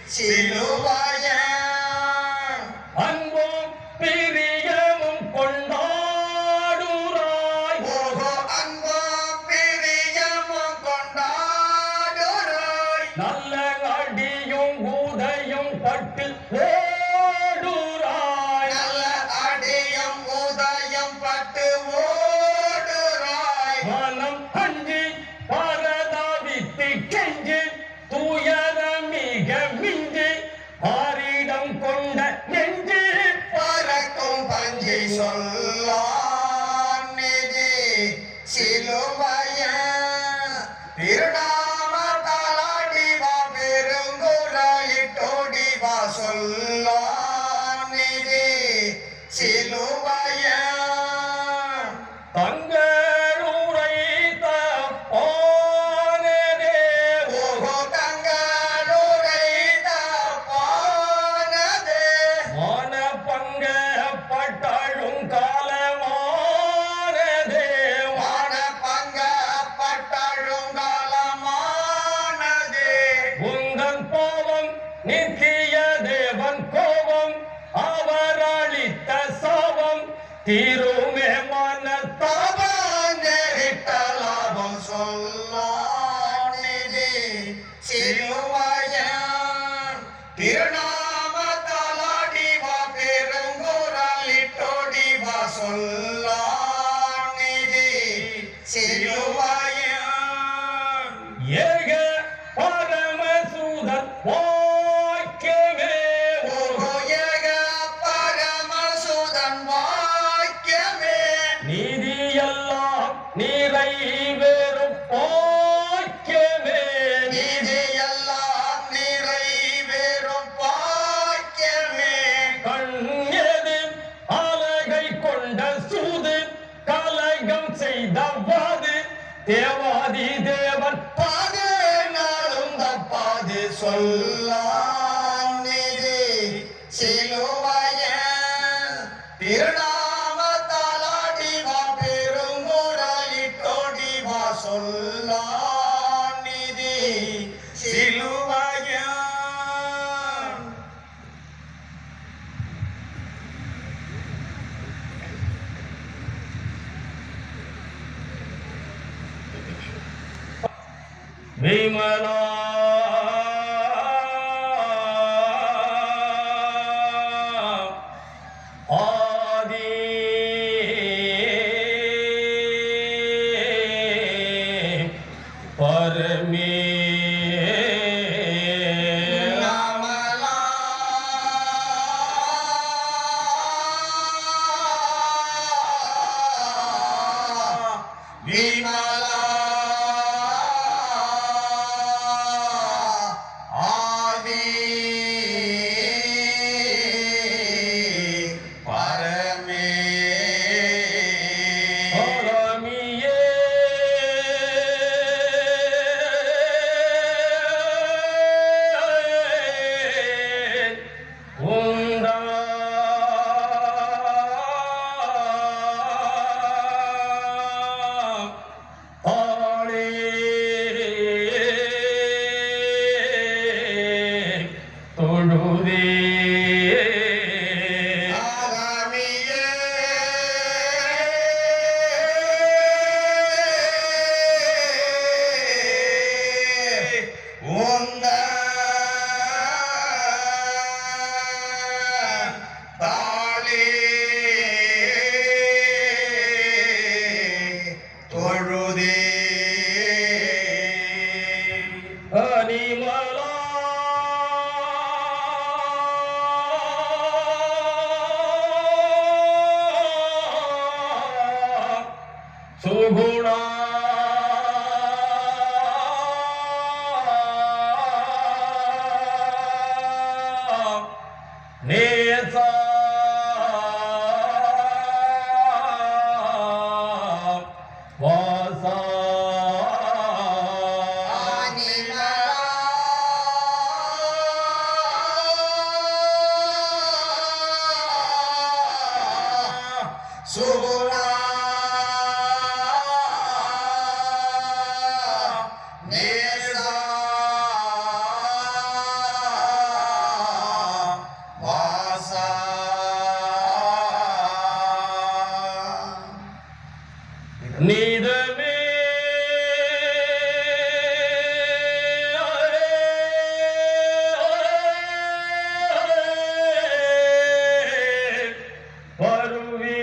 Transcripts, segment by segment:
சிலுவைய அன்பு மனம் அஞ்சு பரதாவித்து கெஞ்சு தூயர மிக மிஞ்சு ஆரிடம் கொண்ட நெஞ்சு பறக்கும் பஞ்சை சொல்லான் நிதி சிலுவைய திருநாம தலாடிவா பெருங்குரலிட்டோடிவா சொல்லான் நிதி சிலுவைய நித்திய தேவன் கோபம் அவர் அளித்த சாபம் தீருமே மனத்தாபம் சொல்லான் நிதி சிலுவைய திருநாம தலாடிவா பெருங்குரலிட்டோடிவா சொல்லான் நிதி சிலுவைய ஏக பரமசூதன் நிறைவேறும் பாக்கியமே நீதியெல்லாம் நிறைவேறும் பாக்கியமே கண்ணெது அழகை கொண்ட சூது கலகம் செய்த வாது தேவாதி தேவன் பாது நாளும் தப்பாது சொல்லான் நிதி சிலுவைய திருநாம தலாடிவா பெருங்குரலிட்டோடிவா சொல்லான் நிதி சிலுவைய விமலா ஆதி பரமே விமலா சுகுணா நேசா வாசா சுகுணா நீதமே வருவே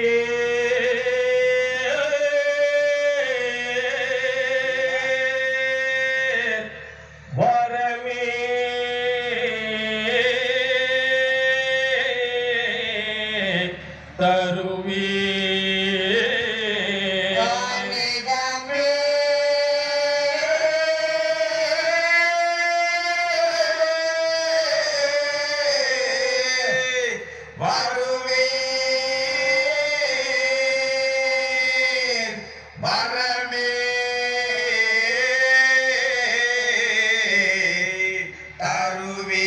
கணமே தருவே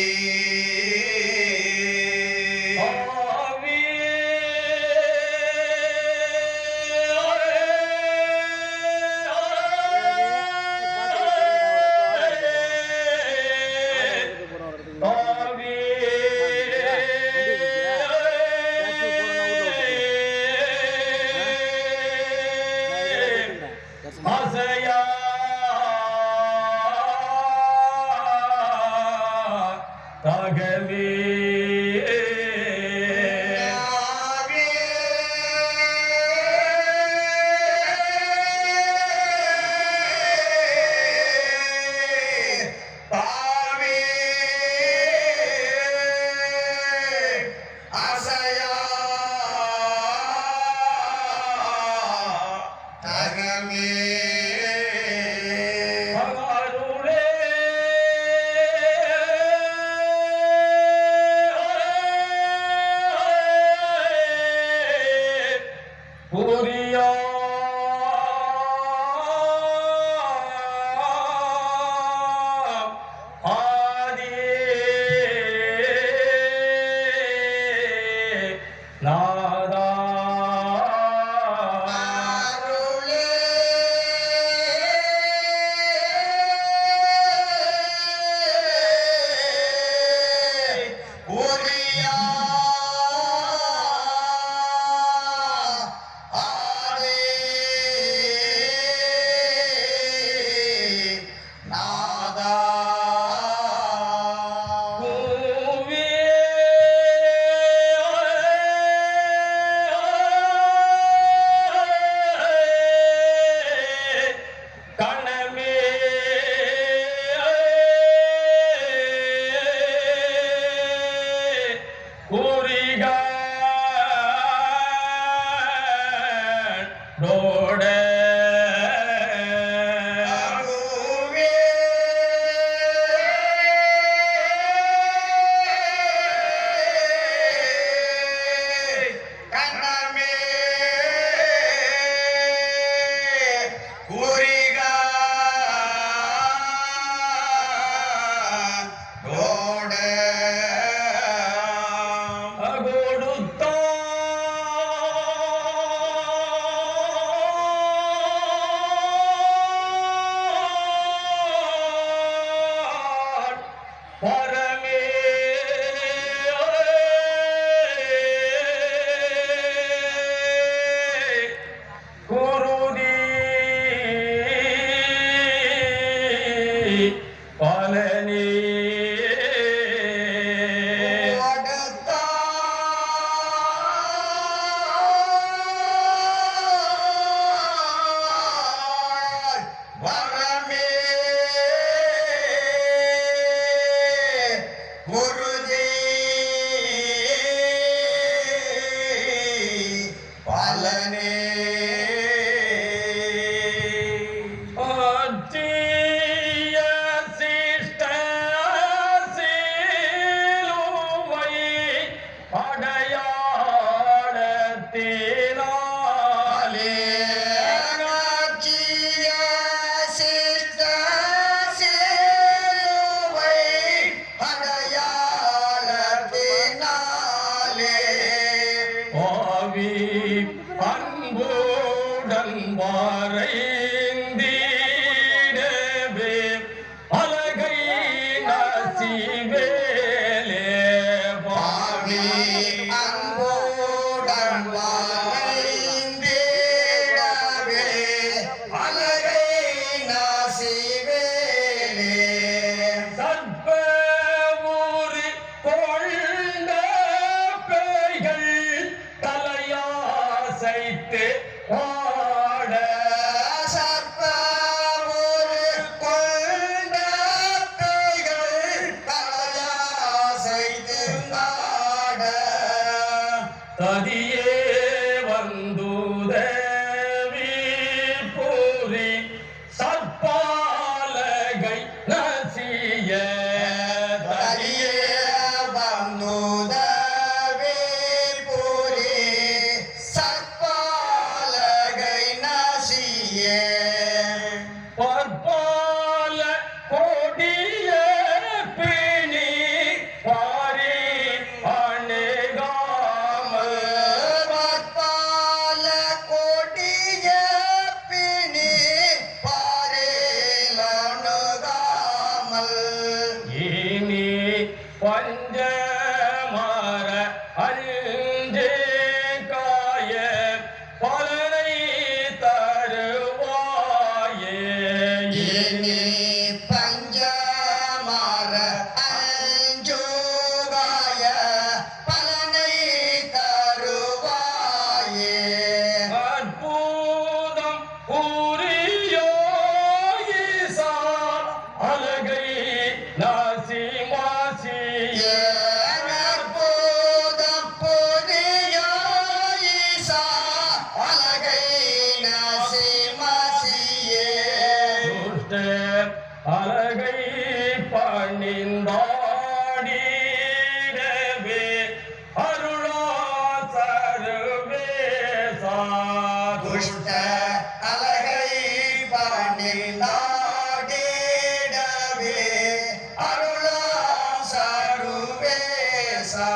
ஆசையா தாகவே பற்பல கொடிய பிணி பாரி அணுகாமல் பற்பல கொடிய பிணி பாரில் அணுகாமல் இனி பஞ்சமர அஞ்சே காய பலனை தருவாயே இனி பஞ்சமர அஞ்சுகாய பலனை தருவாயே அற்புதம் புரியோ ஈசா அழகை நாசி மாசியே அற்புதம் புரியோ ஈசா அழகை நசிமசியே துஷ்ட அழகை பணிந்தாடிடவே அருளா சர்வேசா துஷ்ட அழகை பணிந்தாடிடவே அருளாம் சருவேசா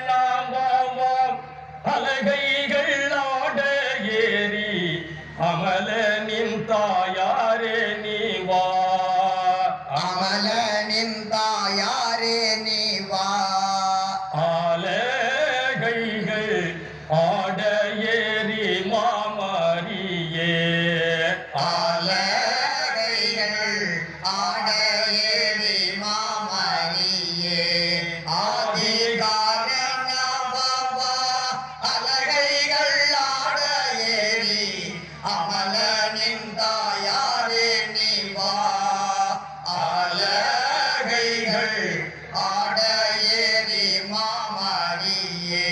ஆதிகாரணமாம் அலகைகள் ஆட ஏறி அமலனின் தாயாரே நீவா அமலனின் தாயாரே நீ வா ஆலகைகள் ஆட ஏறி மாமரியே ஆலகைகள் ஆட ஏறி மாமரியே ஆதிகாரணமாவா அலகைகள் ஆட ஏறி அமலனின் தாயாரே நீ வா ஆலகைகள் ஆட ஏறி மாமரியே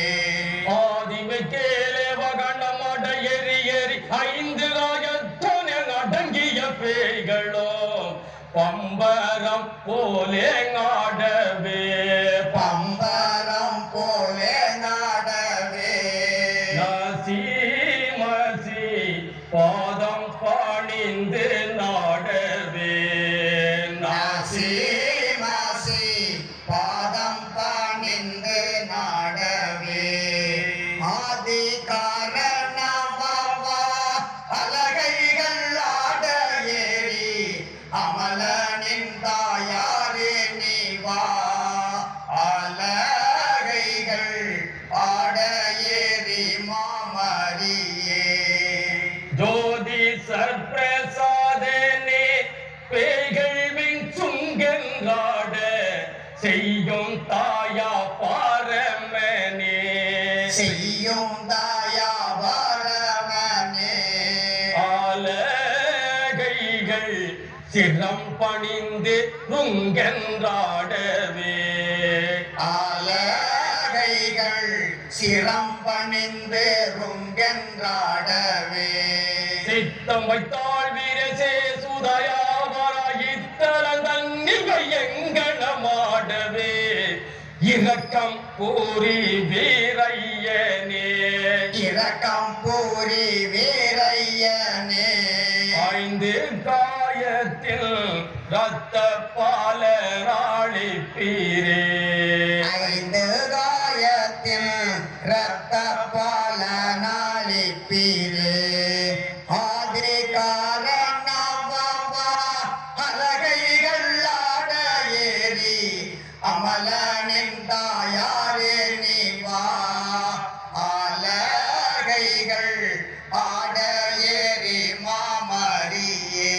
ஆதிமை கேலே வகணமட எரி எரி ஐந்து ஆயத்தன அடங்கிய பேய்களோ பம்பரம் போலே ஆடவே பம்பரம் போலே நாடவே நாசி மசி பாதம் பணிந்து நாடவே நாசி மாசி பாதம் பணிந்து நாடவே ஆதி காரணமாவா அலகைகள் ஆட ஏறி அமலனின் தாயாரே நீ வா அலகைகள் ஆட ஏறி மாமரியே ஜோதி சர்பிரசாதனே பேய்கள் விஞ்சுங்கென்றாட செய்யும் தாயா பாரமனே செய்யும் தாயா வரமனே ஆலகைகள் சிரம் பணிந்து ருங்கென்றாடவே ஆலகைகள் சிரம் பணிந்து ருங்கென்றாடவே சித்தம் வைத்தாள் வீரசே சுதயாவராயித்தல தன்னில் எங்கனமாடவே இரக்கம் கூறி வீரையனே இரக்கம் பூரி வீரையனே ஐந்து காயத்தில் ரத்த பாலராளிப்பீரே ஐந்து காயத்தில் இரத்த பாலனாளிப்பீரே ஆதி காரணமாவா அலகைகள் ஆட ஏறி அமலனின் தாயாரே நீ வா அலகைகள் ஆட ஏறி மாமரியே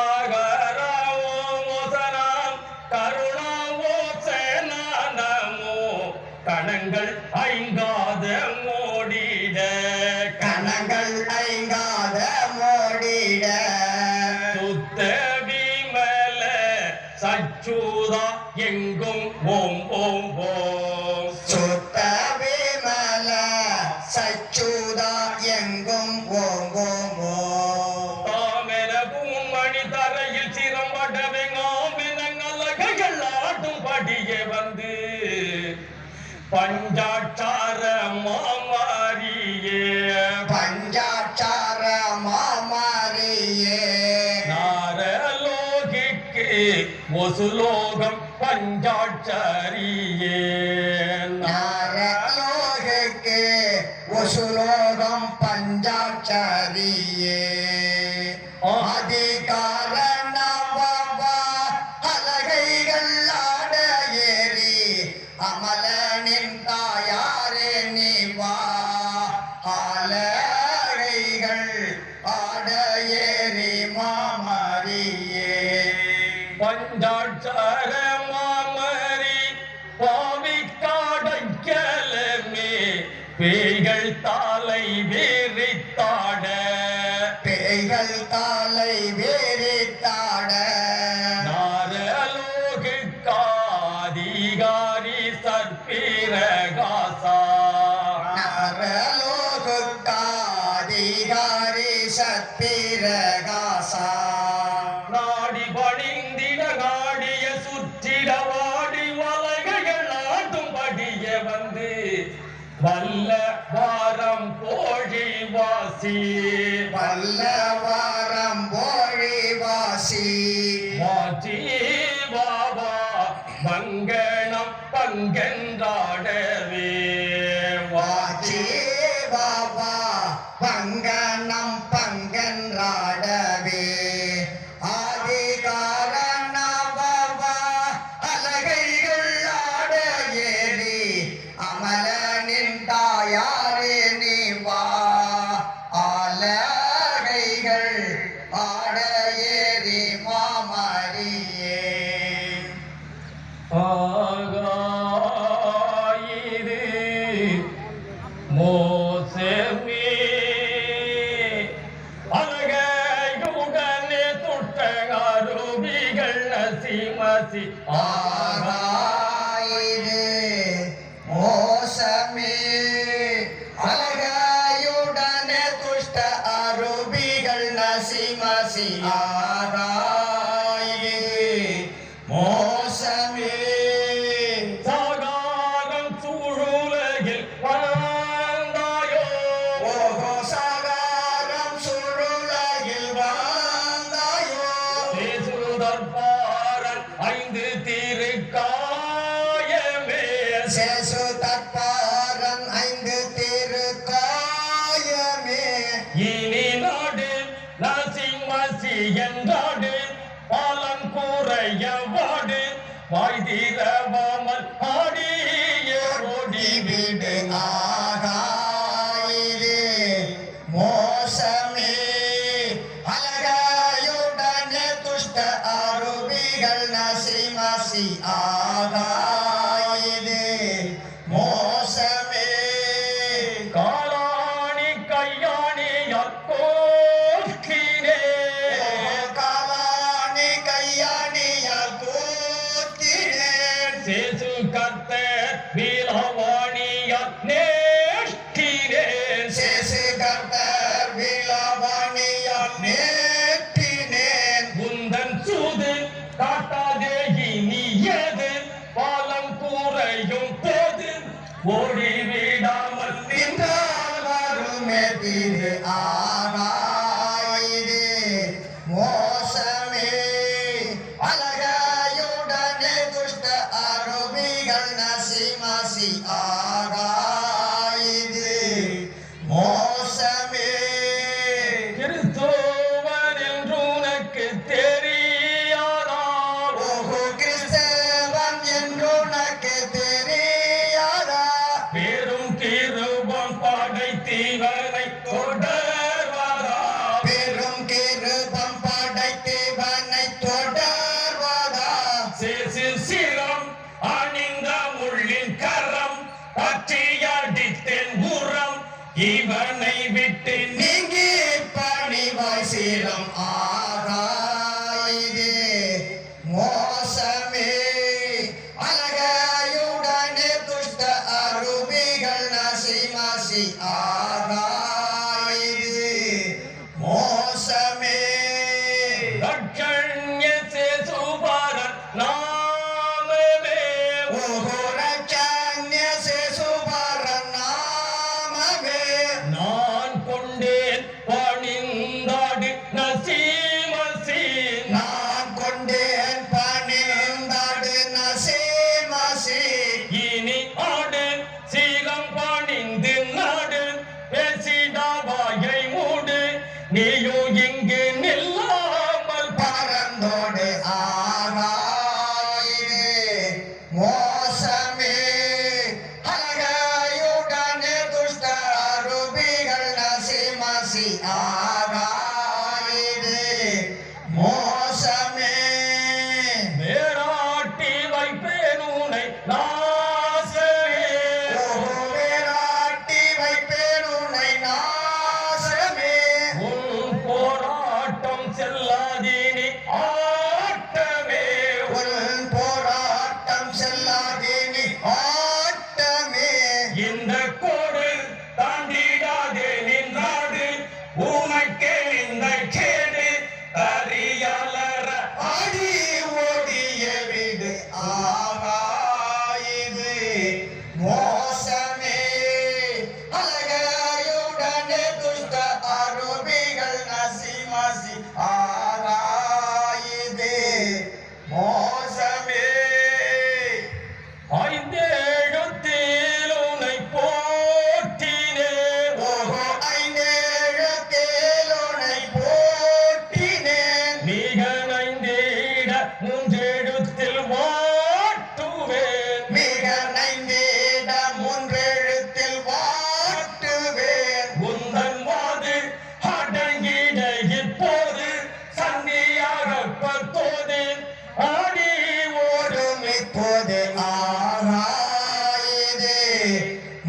கருணாகராவோ மோசனாம் கருணாவோ சேனானமோ கணங்கள் ஐங்காத மோடிட கணங்கள் ஐங்காத மோடிட சுத்த விமல சச்சூதா எங்கும் ஓம் ஓம் ஓம் சுத்த பஞ்சாட்சார மாமாரியே பஞ்சாட்சார மாமாரியே நாரலோகிக்கு வசுலோகம் பஞ்சாட்சரியே நாரலோகிக்கு வசுலோகம் பஞ்சாட்சரியே அதிகார நவவா அலகைகள் ஆட ஏறி அமலனின் தாயாரே நீவா அலகைகள் ஆட ஏறி மாமரியே பஞ்சாட்சர மாமரி பாவிக்காடைக்கலமே பேய்கள் தாலை வேறித்தாட பேய்கள் தாலை வேறித்தாட நாரலோகிக்காதிகாரி சற்பிரகாசா நரலோகாதிகாரி சத்திரகாசா நாடி பணிந்திட நாடிய சுற்றிட வாடி வலகைகள் ஆட்டும்படிய வந்து வல்ல வாரம் கோழி வாசி வல்லவாரம் போழிவாசி வாச்சி வாவா மங்கணம் பங்கென்றாடவே வாச்சி பாபா பங்கனம் பங்கன்றாடவே ஆதிகார நவவா அலகைகள் ஆட ஏறி அமலனின் தாயாரே நீவா ஆலகைகள் ஆட ஏறி மாமரியே ஆகாயிரு மோசமே அழகையுடனே துட்டகாரூபிகள் நசிமசி ஆகாயிரு மோசமே அழகாயுடனே துஷ்ட அருபிகள் நசிமசி ஆகாயிரு மோசமே சாகாரம் சூழுலகில் வாழ்ந்தாயோ ஓஹோ சகாரம் சுருளையில் வாழ்ந்தாயோ தேசுதற்பாரன் ஐந்து திருக்காயமே சேசு தற்பாரன் ஐந்து திருக்காயமே இனி நாடு நசிமசி என்றாடு பாலங்கூறையவாடு வாய்திரவாமல் ஆடிய ஓடிவிடு ஆகாயிரு மோசமே அழகாயுடனே துஷ்ட அருவிகள் நசிமசி ஆகாயிரு மோசமே காலாணி கையாணியால் கோஷ்டினே காலானி கையாணியால் கூத்தினேன் சேசு கர்த்த வீலவாணியால் நேஷ்டினேன் சேசு கர்த்தர் விலவணியால் நேற்றினேன் உந்தன் சூது காட்டாதே இனியது பாலம் கூறையும் போது ஓடிவிடாமல் நின்றால் வருமே திரு ஆகாயிரு மோசமே அழகாயுடனே துஷ்ட அருவிகள் நசிமசி ஆகாயிரு மோசமே கிறிஸ்தோவன் என்று உனக்கு தெரியாதா ஓஹோ கிறிஸ்தவன் என்றுனக்கு தெரியாதா பெரும் கிருபம் படைத்தீவனை தொடர்வதா பெரும் கிருபம் படைத்தவனை தொடர்வதா சேசு சிரம் அணிந்த முள்ளின் கரம் பற்றியடித்தேன் உரம் இவனை விட்டு நீங்கி பணிவாய் சீரம் ஆகாயிரு மோசமே அழகாயுடனே துஷ்ட அருவிகள் நசிமசி ஆகாயிரு மோசமே ரட்சண்ய சேசுபாரன் நாமமே ஓஹோ ரட்சண்ய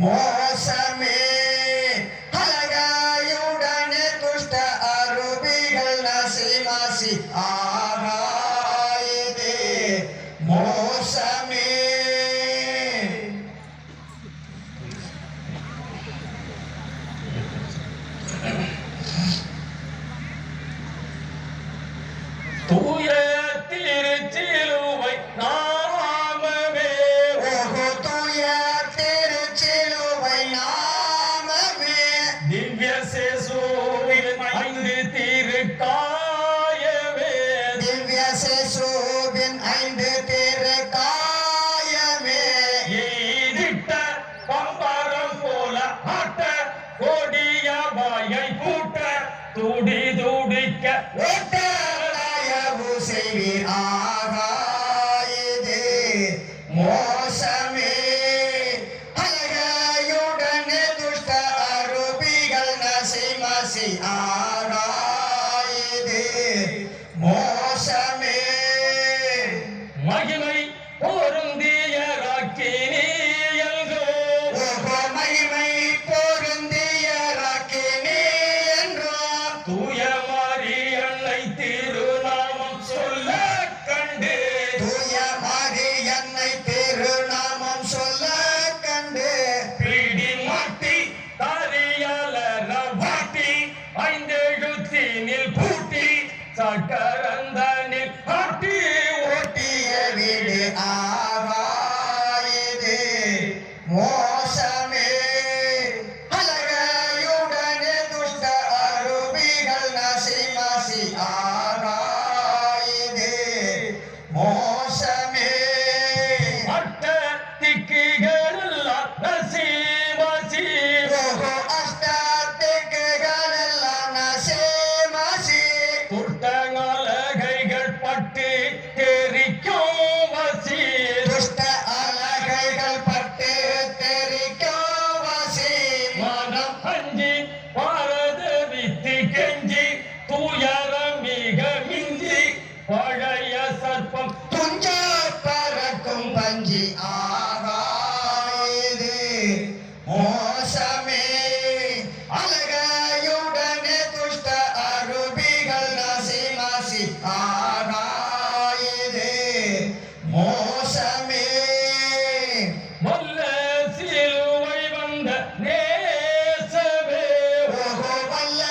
மோசமே அழகாயுடனே துஷ்ட அரூபிகள் நசி மாசி ஆகாயதே மோசமே. தூய திருச்சிலுவை நாமமே ஓஹோ தூய திருச்சிலுவை நாமமே திவ்ய சேசுவின் 5 திருக்காயமே திவ்ய சேசுவின் 5 திருக்காயமே ஈதிட்ட பம்பரம் போல ஆட்ட கொடிய வாயை பூட்ட துடி துடிக்க ஓட்டலாயவு செய்வீர் ஆகாயதே மோசமே அழகாயுடனே துஷ்ட அரூபிகள் நசி மசி ஆகாயதே மோசமே. மகிமை பொருந்திய ராக்கினியல்கோ ஓஹோ மகிமை பொருந்திய ராக்கினி என்றோம் தூய மாரியன்னை திருநாமம் சொல்ல கண்டு தூய மாரியன்னை திருநாமம் சொல்ல கண்டு பிடி மாட்டி தரியலர வாட்டி 5 எழுத்தினில் பூட்டி சக்கரந்தனில் ஆட்டி ஓட்டிய வீடு ஆகாயதே மோசமே அழகாயுடனே துஷ்ட அரூபிகள் நசி மசி ஆகாயதே மோசமே. அட்ட திக்குகளெல்லாம் நசீமசி ஓஹோ அஷ்டதிக்குகளெல்லாம் நசி மசி துட்டங்கலகைகள் பட்டு தெரிக்கும் வசி துஷ்ட அலகைகள் பட்டு தெரிக்கும் வசி மனம் அஞ்சி பாரத வித்தி கெஞ்சி தூயரம் மிக மிஞ்சி பழைய சர்ப்பம் துஞ்ச பறக்கும் பஞ்சி ஆகாயதே மோசமே அழகாயுடனே துஷ்ட அரூபிகள் நசி மசி ஆகாயதே மோசமே. வல்ல சிலுவை வந்த நேசமே ஓஹோ வல்ல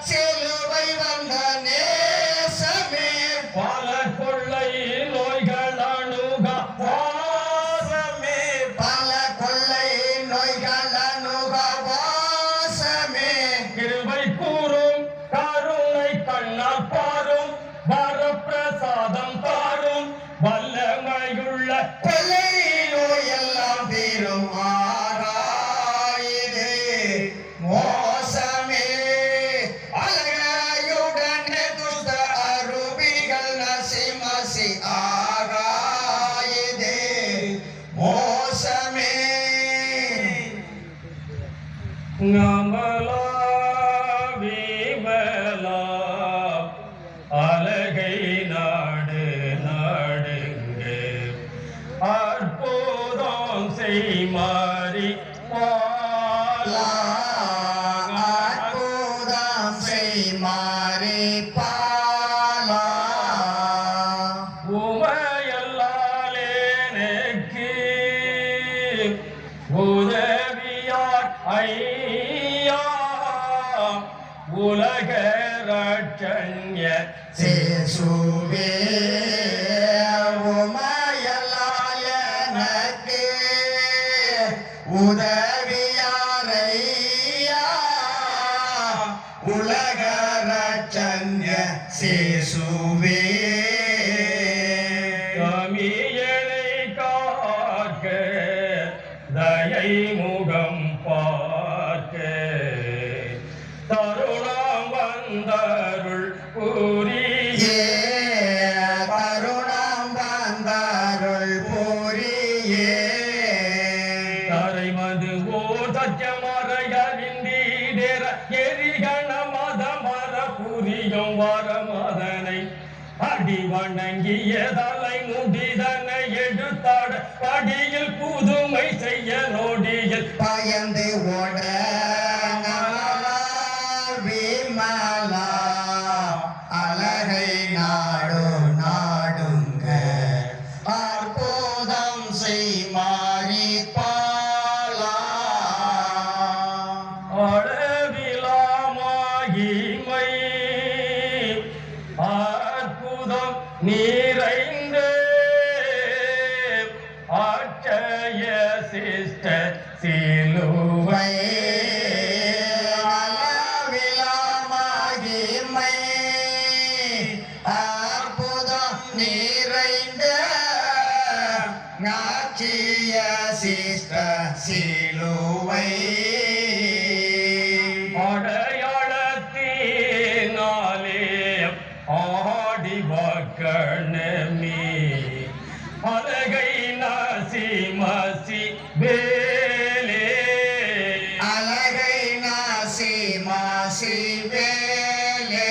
சிலுவை வந்த நேசமே பல கொள்ளை நோய்கள் அணுக வாசமே பல கொள்ளை நோய்கள் அணுக வாசமே கிருபை கூறும் கருணை கண்ணால் பாரும் வரப்பிரசாதம் தாரும் வல்லமையுள்ள கொள்ளை நோயெல்லாம் தீரும் ஆகாயதே மோசமே அழகாயுடனே துஷ்ட அரூபிகள் நசி மசி ஆகாயதே மோசமே. நமலா விமலா அழகை நாடு நாடுங்கு அற்புதம் செய்மாறி பாலா அற்புதம் செய்மாறே பாலா உமையல்லாலே எனக்கு உதவியார் ஐயா உலக ரட்சண்ய சேசுவே உமையல்லால் எனக்கு உதவியாரையா உலக ரட்சண்ய சேசுவே கமியனை காக்க தயை முகம் பார்க்க தருணம் வந்தருள் புரியே கருணம் வந்தாருள் புரியே தரைமது ஓர் சத்தியமறையறிந்தீடேற எரிகண மதமர புரியும் வரமதனை அடி வணங்கிய தலை முடிதனை எடுத்தாட படியில் புதுமை செய்ய நொடியில் பயந்த சிலுவை அளவிலா மகிமை அற்புதம் நிறைந்த நாச்சிய சிஷ்ட சிலுவை அடையாளத்தினாலே ஆடி வக்கணமே அழகை நாசி மசி வேலே அழகை நாசி மாசி வேலே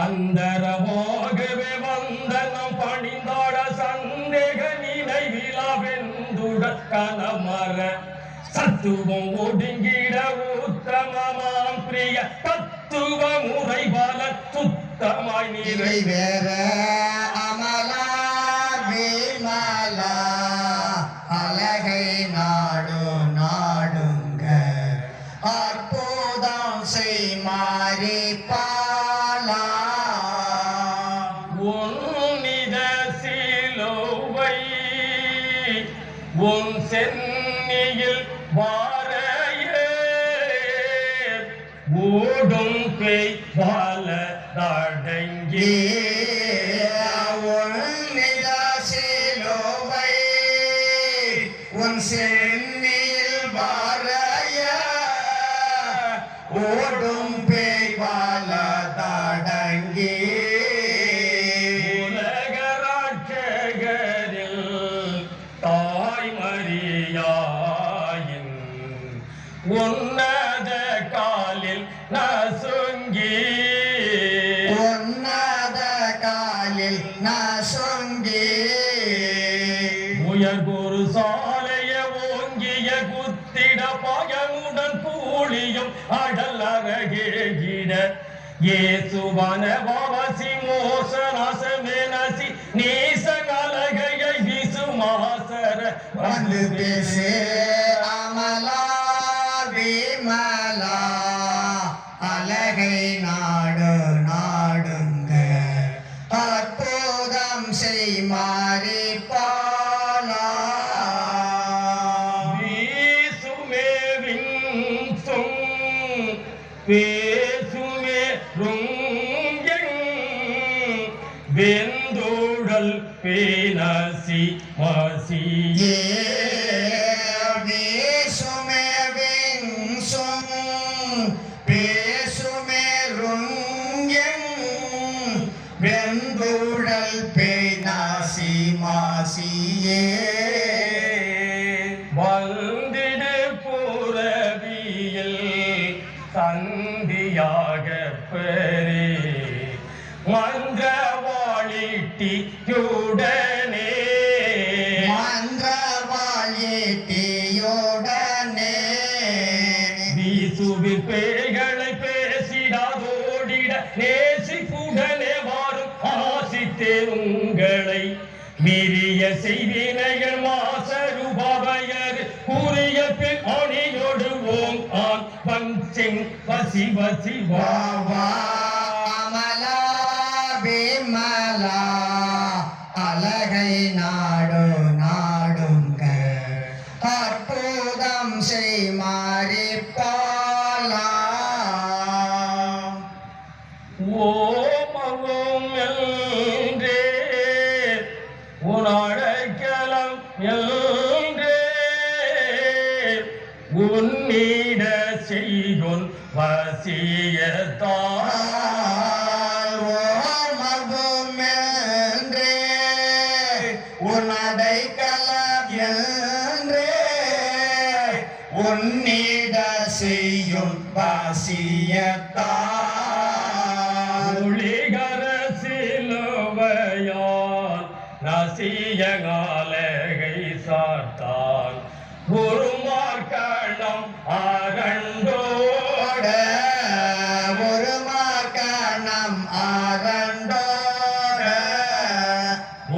அந்தரமாகவே வந்தனம் பணிந்தாட சந்தேக நினைவிலா வெந்துட கனமர சத்துவம் ஒடுங்கிட உத்தமமாம் பிரிய தத்துவ முறை பல சுத்தமாய் நிறை நிறைவேற அமலா விமலா அழகை நாடு நாடுங்க அற்புதம் செய் மாறி பாலா உன்னித சிலுவை உன் சென்னியில் வாரையே ஓடும் பேய் பல தடங்கி உன்னித சிலுவை உன் சென்னியில் வாரைய ஓடும் பேய் பால தடங்கி உலக ராட்சகரில் தாய் மரியாயின் உன்னத காலில் நசுங்கி உன்னத காலில் நசுங்கி உயர் குரு சாலைய ஓங்கிய குத்திட பகமுடன் கூலியும் அடல் அரகேகிட ஏசுவன வாசி மோசனாசமேனசி நீசகலகையை விசுமாசர வந்து பேசு அமலா விமலா அழகை நாடு நாடுங்க அற்புதம் செய் மாறி பாலா வீசுமே விங்சும் பேசுமே ருங்கெங் வெந்தோடல் பேனசி மசியே பேசுமே விங்சும் பேசுமே ருங்கெங் வெந்துடல் பேனாசி மாசியே வந்திடு புறவியில் சந்தியாக பெறே மந்திரவாளிட்டியுடனே மந்திரவாழியோடனே வீசுவில் பேய்களை பேசிடாதோடிட நேசிப்புடனே வாரும் ஆசித்தேன் உங்களை மீறிய செய்தினைகள் மாசருபவையர் கூறிய பின் அணியோடு ஓம் ஆன் பஞ்சிங் வசி வசி வா வா அமலா விமலா அழகை நாடு நாடுங்க அற்புதம் செய் மாறி பாலா ஓமவும் என்றே உனழைக்கலம் என்றே உன்னிட செய்குன் வசியத்தான் ஓர்மகுமென்றே உன்னடை கலவியன்றே உன்னிட செய்யும் பாசியத்தான் ஒளிகர சிலுவையால் நசியங்காலகை சார்த்தான் குருமார்கணம் அரண்டோட ஒரு மார்க்கணம் ஆரண்டோட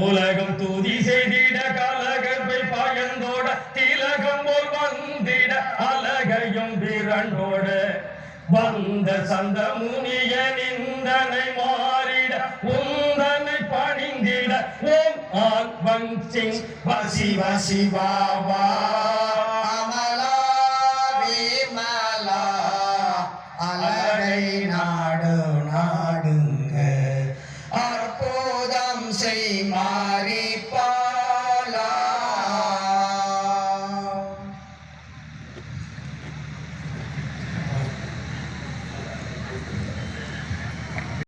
உலகம் துதி செய்திட கலகர்பை பயந்தோட திலகம் போல் வந்திட அலகையும் விரண்டோட வந்த சந்த முனிய நிந்தனை மாறிட உந்தனை பணிந்திட ஓம் ஆன் வஞ்சிங் வசி வசி வா வா